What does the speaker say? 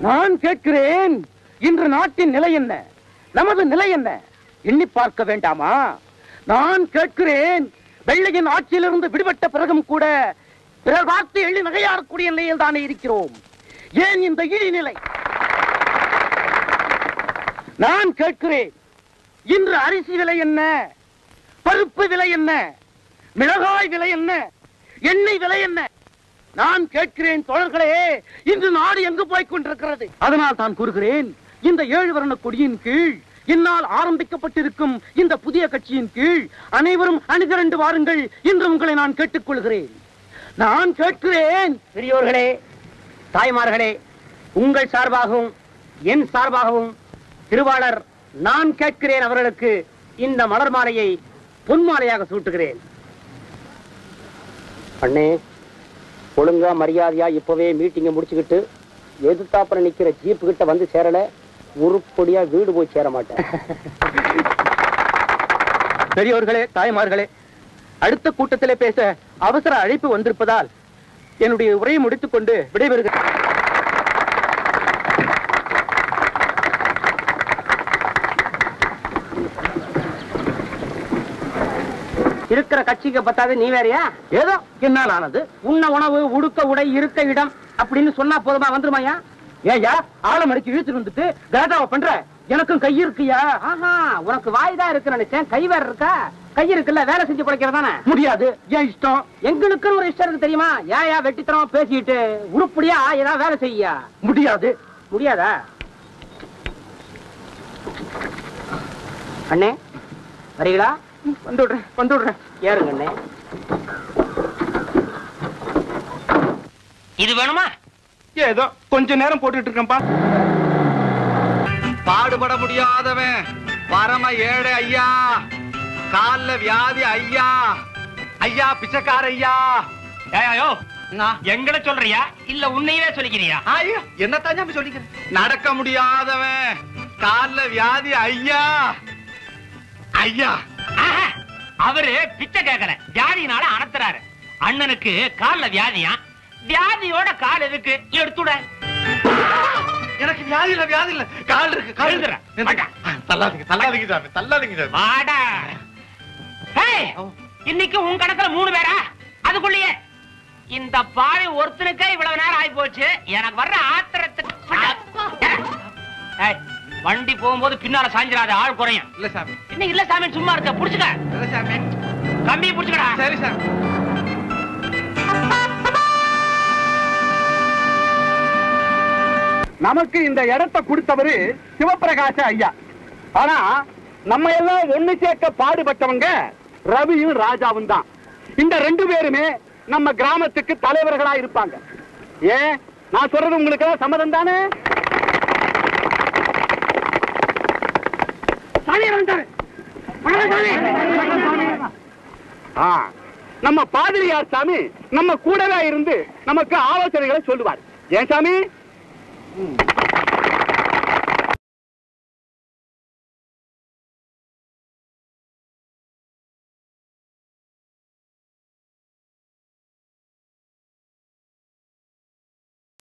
நான் கேட்கிறேன், இன்று நாட்டின் நிலை என்ன, நமது நிலை என்ன எண்ணி பார்க்க வேண்டாமா? நான் கேட்கிறேன், வெள்ளையின் ஆட்சியிலிருந்து விடுபட்ட பிறகும் கூட பிறர் பார்த்து எள்ளி நகையாறக்கூடிய நிலையில் தானே இருக்கிறோம். ஏன் இந்த இழிநிலை? நான் கேட்கிறேன், இன்று அரிசி விலை என்ன, பருப்பு விலை என்ன, மிளகாய் விலை என்ன, எண்ணெய் விலை என்ன? நான் கேட்கிறேன் தோழர்களே, இன்று நாடு எங்கு போய்க் கொண்டிருக்கிறது? அதனால் தான் கூறுகிறேன், இந்த 7 வர்ண கொடியின் கீழ் என்னால் ஆரம்பிக்கப்பட்டிருக்கும் இந்த புதிய கட்சியின் கீழ் அனைவரும் அணிதிரண்டு வாருங்கள் என்று உங்களை நான் கேட்டுக்கொள்கிறேன். நான் கேட்கிறேன், பெரியோர்களே, தாய்மார்களே, உங்கள் சார்பாகவும் என் சார்பாகவும் திருவாளர் நான் கேட்கிறேன் அவர்களுக்கு இந்த மலர் மாலையை பொன்மாலையாக சூட்டுகிறேன். அண்ணே, ஒழுங்கா மரியாதையா இப்பவே மீட்டிங்க முடிச்சுக்கிட்டு எதிர்த்தாப்புல நிக்கிற ஜீப்பு கிட்ட வந்து சேரல, உருப்படியா வீடு போய் சேர மாட்டேன். பெரியோர்களே, தாய்மார்களே, அடுத்த கூட்டத்திலே பேச அவசர அழைப்பு வந்திருப்பதால் என்னுடைய உரையை முடித்துக் கொண்டு விடைபெறுகிறேன். இருக்கிற கட்சிக்கு பத்தாது நீ வேறையா? ஏதோ என்னால் ஆனது. உண்ண உணவு, உடுக்க உடை, இருக்க இடம் அப்படின்னு சொன்னா போதுமா? வந்துருமாயா? ஏயா ஆழம் அடிச்சு இழுத்துட்டு வந்துட்டு கலாட்டாவை பண்ற? எனக்கும் கை இருக்குயா. ஆஹா, உனக்கு வாய் தான் இருக்கு நினைச்சேன், கை வேற இருக்கா? கை இருக்குல்ல, வேலை செஞ்சு படைக்கிறதானே. முடியாது, ஏன் இஷ்டம்? எங்களுக்குன்னு ஒரு இஷ்டம் இருக்கு தெரியுமா? ஏயா வெட்டித்தனமா பேசிட்டு உருப்படியா ஏதாவது வேலை செய்யா? முடியாது. முடியாதா? அண்ணே வரீங்களா? வந்துடுறேன் வந்துடுறேன். ஏறுங்க அண்ணே. இது வேணுமா? ஏதோ கொஞ்ச நேரம் போட்டுட்டு இருக்கேன்பா. பாடுபட முடியாதவன் பரம ஏழை ஐயா, கால்ல வியாதி ஐயா, ஐயா பிச்சைக்கார ஐயா. ஏயோ எங்களை சொல்றியா இல்ல உன்னையவே சொல்லிக்கிறியா? ஐயோ என்னத்தான் சொல்லிக்கிறேன். நடக்க முடியாதவன் கால்ல வியாதி ஐயா, ஐயா. அவரு பிச்சை கேட்கல, வியாதினால அனத்துறாரு. அண்ணனுக்கு கால்ல வியாதியா? வியாதியோட கால் எதுக்கு? எடுத்துட. எனக்கு வியாதி இல்ல, வியாதி இல்ல, கால் இருக்கு. தள்ளாதீங்க தள்ளாதீங்க சாமி, தள்ளாதீங்க சாமி. வாடா. இன்னைக்கு உன் கணக்குல 3 பேரா? அதுக்குள்ளேயே இந்த பாவி ஒருத்தனுக்கே இவ்வளவு நேரம் ஆகி போச்சு. எனக்கு வர்ற ஆத்திரத்துக்கு வண்டி போகும்போது பின்னால சாஞ்சிராத, ஆள் குறையும். இல்ல சாமி. என்ன இல்ல சாமி, சும்மா இருக்க. புடிச்சுக்க. இல்ல சாமி. கம்பியை புடிச்சுக்கடா. சரி சாமி. நமக்கு இந்த இடத்தை கொடுத்தவரு சிவபிரகாச ஐயா. ஆனா நம்ம எல்லாம் ஒண்ணு சேர்க்க பாடுபட்டவங்க ரவியும் ராஜாவும் தான். இந்த 2 பேருமே நம்ம கிராமத்துக்கு தலைவர்களா இருப்பாங்க. ஏன் நான் சொல்றது உங்களுக்கு சம்மதம் தானே? நம்ம பாதிரியார் சாமி நம்ம கூடவே இருந்து நமக்கு ஆலோசனைகளை சொல்லுவார். ஏன் சாமி?